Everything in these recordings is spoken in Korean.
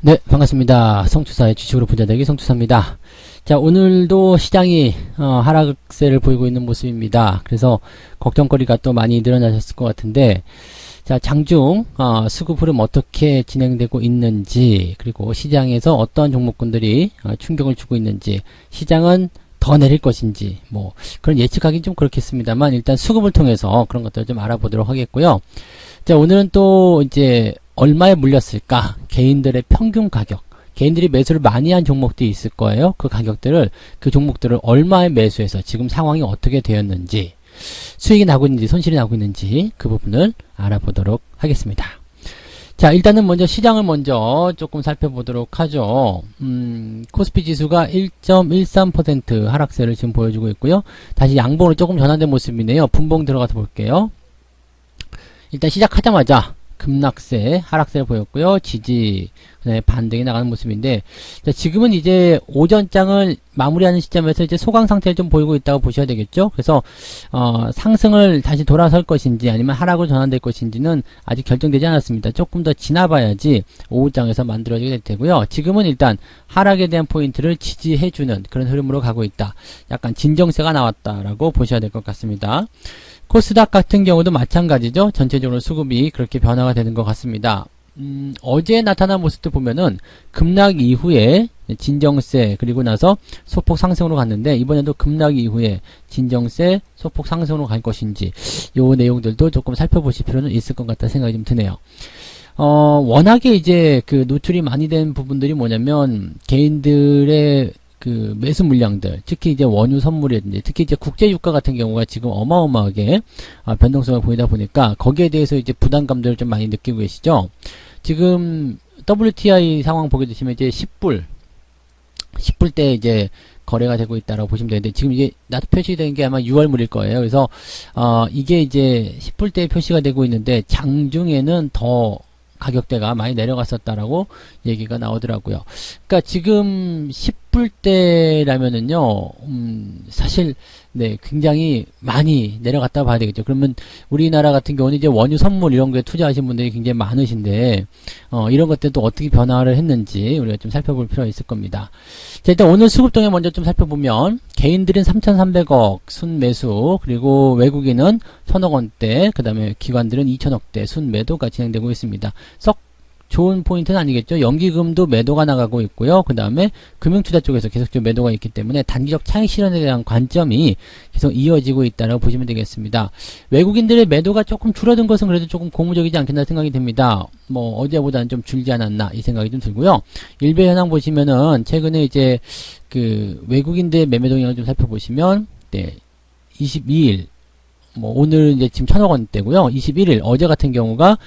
네, 반갑습니다. 성투사의 주식으로 부자되기 성투사입니다. 자, 오늘도 시장이 하락세를 보이고 있는 모습입니다. 그래서 걱정거리가 또 많이 늘어나셨을 것 같은데, 자, 장중 수급 흐름 어떻게 진행되고 있는지, 그리고 시장에서 어떤 종목군들이 충격을 주고 있는지, 시장은 더 내릴 것인지, 뭐 그런 예측하기는 좀 그렇겠습니다만, 일단 수급을 통해서 그런 것들을 좀 알아보도록 하겠고요. 자, 오늘은 또 이제 얼마에 물렸을까? 개인들의 평균 가격, 개인들이 매수를 많이 한 종목들이 있을 거예요. 그 가격들을, 그 종목들을 얼마에 매수해서 지금 상황이 어떻게 되었는지, 수익이 나고 있는지 손실이 나고 있는지 그 부분을 알아보도록 하겠습니다. 자, 일단은 먼저 시장을 먼저 조금 살펴보도록 하죠. 코스피 지수가 1.13% 하락세를 지금 보여주고 있고요. 다시 양봉으로 조금 전환된 모습이네요. 분봉 들어가서 볼게요. 일단 시작하자마자 급락세, 하락세를 보였고요. 지지, 그다음에 반등이 나가는 모습인데, 자, 지금은 이제 오전장을 마무리하는 시점에서 이제 소강 상태를 좀 보이고 있다고 보셔야 되겠죠. 그래서 상승을 다시 돌아설 것인지 아니면 하락으로 전환될 것인지는 아직 결정되지 않았습니다. 조금 더 지나봐야지 오후장에서 만들어지게 될 테고요. 지금은 일단 하락에 대한 포인트를 지지해주는 그런 흐름으로 가고 있다. 약간 진정세가 나왔다라고 보셔야 될 것 같습니다. 코스닥 같은 경우도 마찬가지죠. 전체적으로 수급이 그렇게 변화가 되는 것 같습니다. 어제 나타난 모습도 보면은 급락 이후에 진정세, 그리고 나서 소폭 상승으로 갔는데, 이번에도 급락 이후에 진정세, 소폭 상승으로 갈 것인지, 요 내용들도 조금 살펴보실 필요는 있을 것 같다 생각이 좀 드네요. 워낙에 이제 그 노출이 많이 된 부분들이 뭐냐면, 개인들의 그 매수 물량들, 특히 이제 원유 선물이라든지, 특히 이제 국제 유가 같은 경우가 지금 어마어마하게 변동성을 보이다 보니까 거기에 대해서 이제 부담감들을 좀 많이 느끼고 계시죠. 지금 WTI 상황 보게 되시면 이제 10불 때 이제 거래가 되고 있다라고 보시면 되는데, 지금 이게 나도 표시된 게 아마 6월물일 거예요. 그래서 이게 이제 10불 때 표시가 되고 있는데, 장중에는 더 가격대가 많이 내려갔었다라고 얘기가 나오더라고요. 그러니까 지금 10불 때라면은요, 사실 네, 굉장히 많이 내려갔다 봐야 되겠죠. 그러면 우리나라 같은 경우는 이제 원유 선물 이런 거에 투자하신 분들이 굉장히 많으신데, 이런 것들도 어떻게 변화를 했는지 우리가 좀 살펴볼 필요가 있을 겁니다. 자, 일단 오늘 수급동에 먼저 좀 살펴보면, 개인들은 3,300억 순매수, 그리고 외국인은 1,000억 원대, 그 다음에 기관들은 2,000억대 순매도가 진행되고 있습니다. 썩 좋은 포인트는 아니겠죠. 연기금도 매도가 나가고 있고요. 그 다음에 금융투자 쪽에서 계속적으로 매도가 있기 때문에 단기적 차익 실현에 대한 관점이 계속 이어지고 있다고 보시면 되겠습니다. 외국인들의 매도가 조금 줄어든 것은 그래도 조금 고무적이지 않겠나 생각이 됩니다. 뭐 어제보다는 좀 줄지 않았나 이 생각이 좀 들고요. 일배 현황 보시면은 최근에 이제 그 외국인들의 매매 동향을 좀 살펴보시면, 네, 22일 뭐 오늘 이제 지금 1,000억 원대고요. 21일 어제 같은 경우가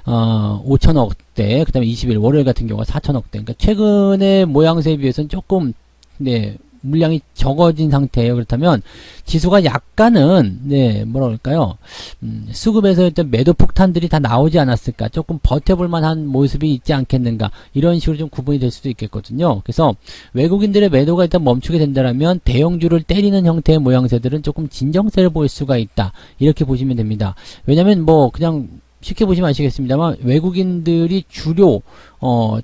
5,000억대, 그다음에 20일 월요일 같은 경우가 4,000억대. 그러니까 최근의 모양새에 비해서는 조금 네, 물량이 적어진 상태예요. 그렇다면 지수가 약간은 네, 뭐라 그럴까요? 수급에서 일단 매도 폭탄들이 다 나오지 않았을까? 조금 버텨볼 만한 모습이 있지 않겠는가? 이런 식으로 좀 구분이 될 수도 있겠거든요. 그래서 외국인들의 매도가 일단 멈추게 된다면 대형주를 때리는 형태의 모양새들은 조금 진정세를 보일 수가 있다. 이렇게 보시면 됩니다. 왜냐면 뭐 그냥 쉽게 보시면 아시겠습니다만, 외국인들이 주로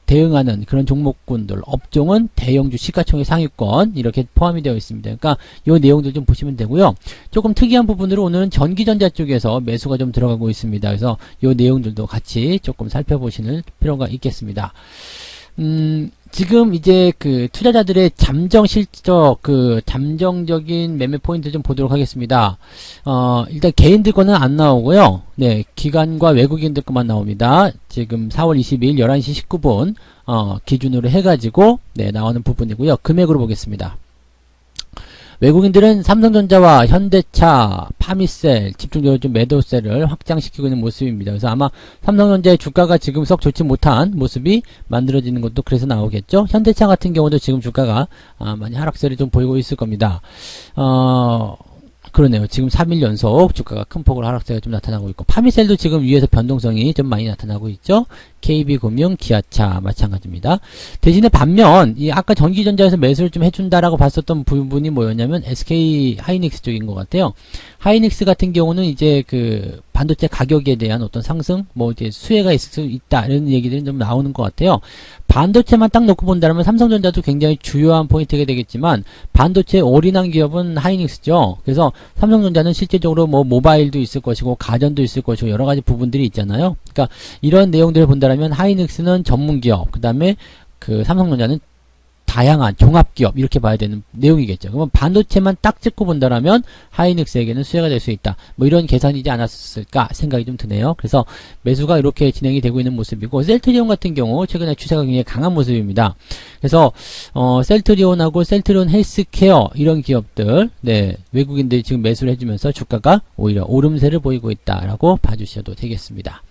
대응하는 그런 종목군들, 업종은 대형주 시가총액 상위권 이렇게 포함이 되어 있습니다. 그러니까 이 내용들 좀 보시면 되고요. 조금 특이한 부분으로 오늘은 전기전자 쪽에서 매수가 좀 들어가고 있습니다. 그래서 이 내용들도 같이 조금 살펴보시는 필요가 있겠습니다. 지금 이제 그 투자자들의 잠정 실적, 그 잠정적인 매매 포인트 좀 보도록 하겠습니다. 일단 개인들 거는 안 나오고요. 네, 기관과 외국인들 것만 나옵니다. 지금 4월 22일 11시 19분 기준으로 해가지고 네, 나오는 부분이고요. 금액으로 보겠습니다. 외국인들은 삼성전자와 현대차, 파미셀, 집중적으로 좀 매도세를 확장시키고 있는 모습입니다. 그래서 아마 삼성전자의 주가가 지금 썩 좋지 못한 모습이 만들어지는 것도 그래서 나오겠죠. 현대차 같은 경우도 지금 주가가 많이 하락세를 좀 보이고 있을 겁니다. 그러네요. 지금 3일 연속 주가가 큰 폭으로 하락세가 좀 나타나고 있고, 파미셀도 지금 위에서 변동성이 좀 많이 나타나고 있죠. KB금융, 기아차 마찬가지입니다. 대신에 반면 이 아까 전기전자에서 매수를 좀 해준다라고 봤었던 부분이 뭐였냐면 SK 하이닉스 쪽인 것 같아요. 하이닉스 같은 경우는 이제 그 반도체 가격에 대한 어떤 상승, 뭐 이제 수혜가 있을 수 있다 이런 얘기들이 좀 나오는 것 같아요. 반도체만 딱 놓고 본다면 삼성전자도 굉장히 주요한 포인트가 되겠지만 반도체에 올인한 기업은 하이닉스죠. 그래서 삼성전자는 실제적으로 뭐 모바일도 있을 것이고 가전도 있을 것이고 여러 가지 부분들이 있잖아요. 그러니까 이런 내용들을 본다면 하이닉스는 전문 기업, 그 다음에 그 삼성전자는 다양한 종합기업 이렇게 봐야 되는 내용이겠죠. 그러면 반도체만 딱 찍고 본다면 하이닉스에게는 수혜가 될 수 있다. 뭐 이런 계산이지 않았을까 생각이 좀 드네요. 그래서 매수가 이렇게 진행이 되고 있는 모습이고 셀트리온 같은 경우 최근에 추세가 굉장히 강한 모습입니다. 그래서 셀트리온하고 셀트리온 헬스케어 이런 기업들 네, 외국인들이 지금 매수를 해주면서 주가가 오히려 오름세를 보이고 있다라고 봐주셔도 되겠습니다.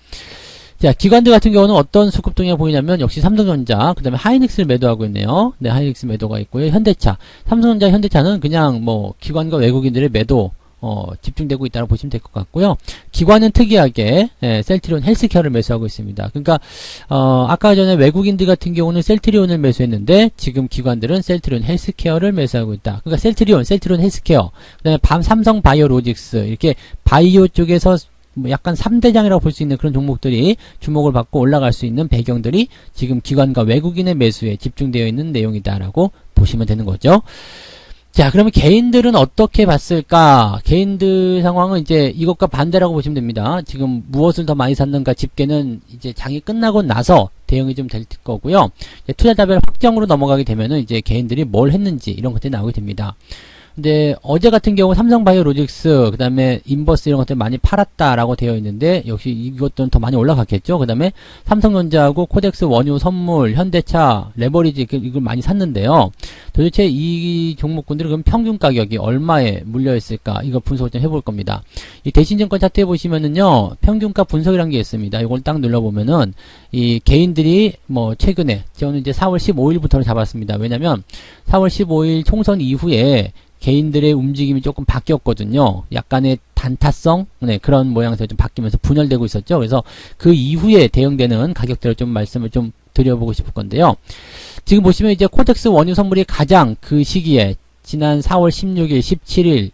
자, 기관들 같은 경우는 어떤 수급 동향이 보이냐면 역시 삼성전자, 그 다음에 하이닉스를 매도하고 있네요. 네, 하이닉스 매도가 있고요. 현대차, 삼성전자, 현대차는 그냥 뭐 기관과 외국인들의 매도 집중되고 있다고 보시면 될 것 같고요. 기관은 특이하게 셀트리온 헬스케어를 매수하고 있습니다. 그러니까 아까 전에 외국인들 같은 경우는 셀트리온을 매수했는데 지금 기관들은 셀트리온 헬스케어를 매수하고 있다. 그러니까 셀트리온 헬스케어, 그 다음에 삼성 바이오로직스 이렇게 바이오 쪽에서 뭐 약간 3대장이라고 볼 수 있는 그런 종목들이 주목을 받고 올라갈 수 있는 배경들이 지금 기관과 외국인의 매수에 집중되어 있는 내용이다라고 보시면 되는 거죠. 자, 그러면 개인들은 어떻게 봤을까? 개인들 상황은 이제 이것과 반대라고 보시면 됩니다. 지금 무엇을 더 많이 샀는가 집계는 이제 장이 끝나고 나서 대응이 좀 될 거고요. 투자자별 확정으로 넘어가게 되면은 이제 개인들이 뭘 했는지 이런 것들이 나오게 됩니다. 근데 어제 같은 경우 삼성바이오로직스 그 다음에 인버스 이런 것들 많이 팔았다라고 되어 있는데 역시 이것들은 더 많이 올라갔겠죠. 그 다음에 삼성전자하고 코덱스 원유 선물 현대차 레버리지 이걸 많이 샀는데요. 도대체 이 종목군들은 그럼 평균 가격이 얼마에 물려 있을까 이거 분석을 좀 해볼 겁니다. 이 대신증권 차트에 보시면은요 평균가 분석이라는 게 있습니다. 이걸 딱 눌러보면은 이 개인들이 뭐 최근에 저는 이제 4월 15일부터를 잡았습니다. 왜냐면 4월 15일 총선 이후에 개인들의 움직임이 조금 바뀌었거든요. 약간의 단타성 네, 그런 모양새가 좀 바뀌면서 분열되고 있었죠. 그래서 그 이후에 대응되는 가격대를 좀 말씀을 좀 드려보고 싶을 건데요. 지금 보시면 이제 코덱스 원유 선물이 가장 그 시기에 지난 4월 16일, 17일,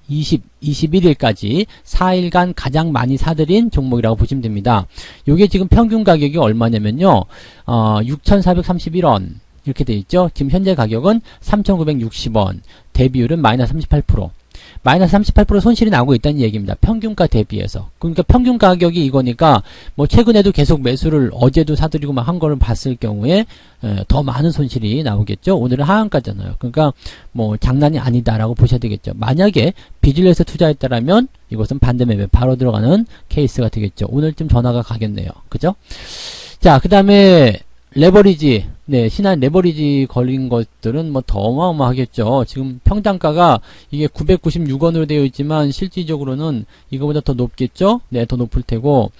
21일까지 4일간 가장 많이 사들인 종목이라고 보시면 됩니다. 요게 지금 평균 가격이 얼마냐면요. 6,431원. 이렇게 돼 있죠. 지금 현재 가격은 3,960원. 대비율은 마이너스 38%. 마이너스 38% 손실이 나오고 있다는 얘기입니다. 평균가 대비해서. 그러니까 평균 가격이 이거니까 뭐 최근에도 계속 매수를 어제도 사들이고 막 한 거를 봤을 경우에 더 많은 손실이 나오겠죠. 오늘은 하한가잖아요. 그러니까 뭐 장난이 아니다라고 보셔야 되겠죠. 만약에 빚을 내서 투자했다라면 이것은 반대 매매 바로 들어가는 케이스가 되겠죠. 오늘쯤 전화가 가겠네요. 그죠? 자, 그 다음에 레버리지, 네, 신한 레버리지 걸린 것들은 뭐 더 어마어마하겠죠. 지금 평단가가 이게 996원으로 되어 있지만 실질적으로는 이거보다 더 높겠죠? 네, 더 높을 테고,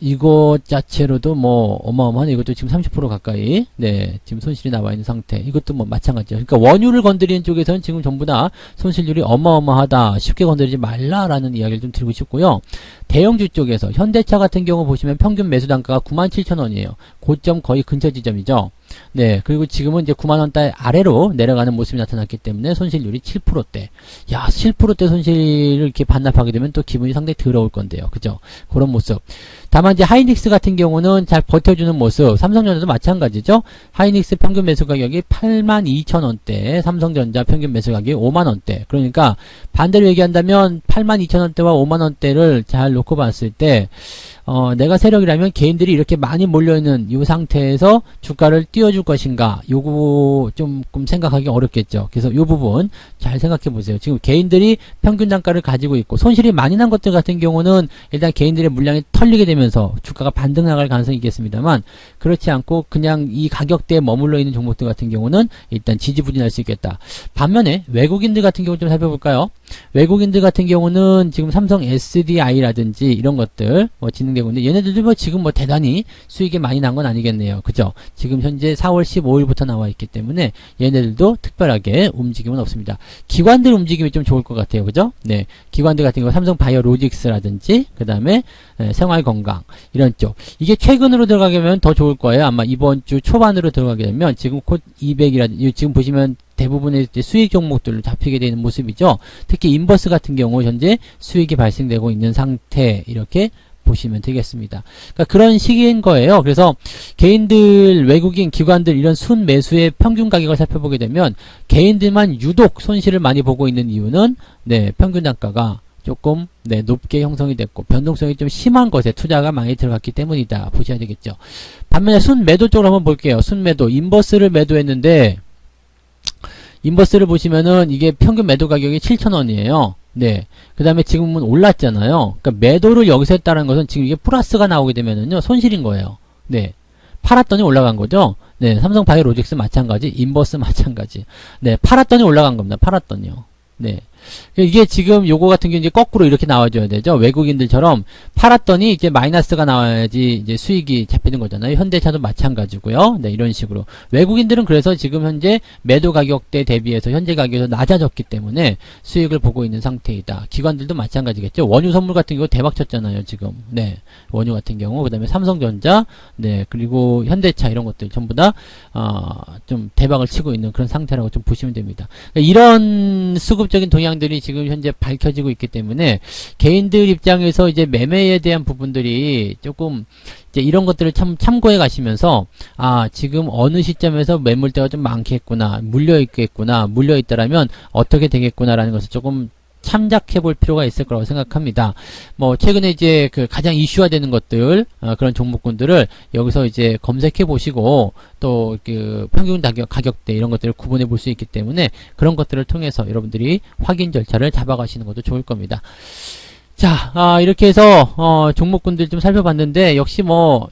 이거 자체로도 뭐 어마어마한 이것도 지금 30% 가까이 네 지금 손실이 나와 있는 상태. 이것도 뭐 마찬가지죠. 그러니까 원유를 건드리는 쪽에서는 지금 전부 다 손실률이 어마어마하다. 쉽게 건드리지 말라라는 이야기를 좀 드리고 싶고요. 대형주 쪽에서 현대차 같은 경우 보시면 평균 매수 단가가 97,000원이에요. 고점 거의 근처 지점이죠. 네, 그리고 지금은 이제 9만원대 아래로 내려가는 모습이 나타났기 때문에 손실률이 7%대. 야, 7%대 손실을 이렇게 반납하게 되면 또 기분이 상당히 더러울 건데요. 그죠? 그런 모습. 다만 이제 하이닉스 같은 경우는 잘 버텨주는 모습. 삼성전자도 마찬가지죠. 하이닉스 평균 매수 가격이 82,000원대, 삼성전자 평균 매수 가격이 5만원대. 그러니까 반대로 얘기한다면 82,000원대와 5만원대를 잘 놓고 봤을 때 내가 세력이라면 개인들이 이렇게 많이 몰려있는 이 상태에서 주가를 띄워줄 것인가 요거 조금 생각하기 어렵겠죠. 그래서 이 부분 잘 생각해 보세요. 지금 개인들이 평균 단가를 가지고 있고 손실이 많이 난 것들 같은 경우는 일단 개인들의 물량이 털리게 되면서 주가가 반등 나갈 가능성이 있겠습니다만 그렇지 않고 그냥 이 가격대에 머물러 있는 종목들 같은 경우는 일단 지지부진할 수 있겠다. 반면에 외국인들 같은 경우 좀 살펴볼까요? 외국인들 같은 경우는 지금 삼성 SDI라든지 이런 것들 뭐 진행되고 있는데 얘네들도 뭐 지금 뭐 대단히 수익이 많이 난 건 아니겠네요. 그죠? 지금 현재 4월 15일부터 나와 있기 때문에 얘네들도 특별하게 움직임은 없습니다. 기관들 움직임이 좀 좋을 것 같아요. 그죠? 네. 기관들 같은 경우 삼성 바이오로직스라든지 그 다음에 생활건강 이런 쪽 이게 최근으로 들어가게 되면 더 좋을 거예요. 아마 이번 주 초반으로 들어가게 되면 지금 곧 200이라든지 지금 보시면 대부분의 이제 수익 종목들로 잡히게 되는 모습이죠. 특히 인버스 같은 경우 현재 수익이 발생되고 있는 상태 이렇게 보시면 되겠습니다. 그러니까 그런 시기인 거예요. 그래서 개인들, 외국인, 기관들 이런 순매수의 평균 가격을 살펴보게 되면 개인들만 유독 손실을 많이 보고 있는 이유는 평균 단가가 조금 높게 형성이 됐고 변동성이 좀 심한 것에 투자가 많이 들어갔기 때문이다 보셔야 되겠죠. 반면에 순매도 쪽으로 한번 볼게요. 순매도 인버스를 매도했는데 인버스를 보시면은 이게 평균 매도 가격이 7,000원이에요. 그 다음에 지금은 올랐잖아요. 그러니까 매도를 여기서 했다는 것은 지금 이게 플러스가 나오게 되면은요, 손실인 거예요. 팔았더니 올라간 거죠. 삼성바이오로직스 마찬가지, 인버스 마찬가지. 팔았더니 올라간 겁니다. 팔았더니요. 이게 지금 요거 같은 게 이제 거꾸로 이렇게 나와줘야 되죠. 외국인들처럼 팔았더니 이제 마이너스가 나와야지 이제 수익이 잡히는 거잖아요. 현대차도 마찬가지고요. 이런 식으로. 외국인들은 그래서 지금 현재 매도 가격대 대비해서 현재 가격이 낮아졌기 때문에 수익을 보고 있는 상태이다. 기관들도 마찬가지겠죠. 원유 선물 같은 경우 대박 쳤잖아요, 지금. 원유 같은 경우. 그 다음에 삼성전자, 그리고 현대차 이런 것들 전부 다, 좀 대박을 치고 있는 그런 상태라고 좀 보시면 됩니다. 그러니까 이런 수급적인 동향들이 지금 현재 밝혀지고 있기 때문에 개인들 입장에서 이제 매매에 대한 부분들이 조금 이제 이런 것들을 참고해 가시면서 지금 어느 시점에서 매물대가 좀 많겠구나, 물려있겠구나, 물려있다라면 어떻게 되겠구나라는 것을 조금 참작해 볼 필요가 있을 거라고 생각합니다. 뭐 최근에 이제 그 가장 이슈화 되는 것들, 그런 종목군들을 여기서 이제 검색해 보시고 또 그 평균 가격대 이런 것들을 구분해 볼 수 있기 때문에 그런 것들을 통해서 여러분들이 확인 절차를 잡아가시는 것도 좋을 겁니다. 자, 이렇게 해서 종목군들 좀 살펴봤는데 역시 뭐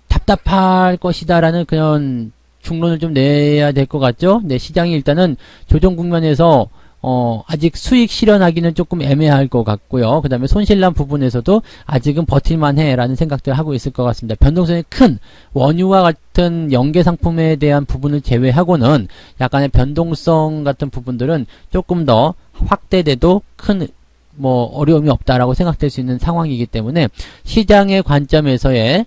답답할 것이다라는 그런 중론을 좀 내야 될 것 같죠? 시장이 일단은 조정 국면에서 아직 수익 실현하기는 조금 애매할 것 같고요. 그 다음에 손실난 부분에서도 아직은 버틸만해 라는 생각들을 하고 있을 것 같습니다. 변동성이 큰 원유와 같은 연계 상품에 대한 부분을 제외하고는 약간의 변동성 같은 부분들은 조금 더 확대돼도 큰 어려움이 없다라고 생각될 수 있는 상황이기 때문에 시장의 관점에서의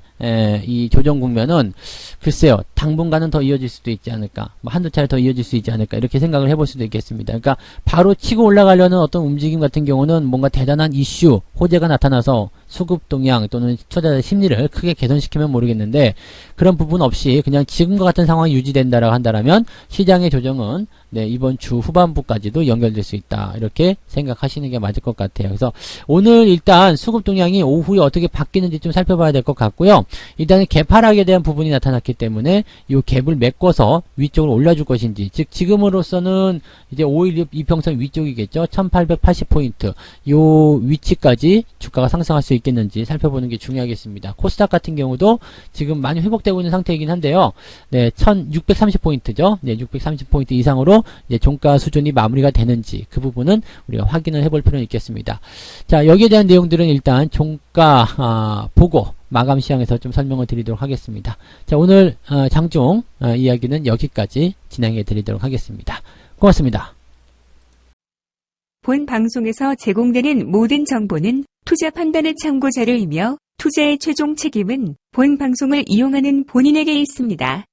이 조정 국면은 글쎄요, 당분간은 더 이어질 수도 있지 않을까, 한두 차례 더 이어질 수 있지 않을까 이렇게 생각을 해볼 수도 있겠습니다. 그러니까 바로 치고 올라가려는 어떤 움직임 같은 경우는 뭔가 대단한 이슈, 호재가 나타나서 수급 동향 또는 투자자 심리를 크게 개선시키면 모르겠는데 그런 부분 없이 그냥 지금과 같은 상황이 유지된다라고 한다면 시장의 조정은 이번 주 후반부까지도 연결될 수 있다 이렇게 생각하시는 게 맞을 것 같아요. 그래서 오늘 일단 수급 동향이 오후에 어떻게 바뀌는지 좀 살펴봐야 될 것 같고요. 일단은 개파락에 대한 부분이 나타났기 때문에 이 갭을 메꿔서 위쪽으로 올려줄 것인지, 즉 지금으로서는 이제 5일 이평선 위쪽이겠죠. 1880포인트 요 위치까지 주가가 상승할 수 있겠는지 살펴보는 게 중요하겠습니다. 코스닥 같은 경우도 지금 많이 회복되고 있는 상태이긴 한데요. 1630포인트죠. 630포인트 이상으로 이제 종가 수준이 마무리가 되는지 그 부분은 우리가 확인을 해볼 필요는 있겠습니다. 자, 여기에 대한 내용들은 일단 종가 보고 마감 시황에서 좀 설명을 드리도록 하겠습니다. 자, 오늘 장중 이야기는 여기까지 진행해 드리도록 하겠습니다. 고맙습니다. 본 방송에서 제공되는 모든 정보는 투자 판단의 참고 자료이며 투자의 최종 책임은 본 방송을 이용하는 본인에게 있습니다.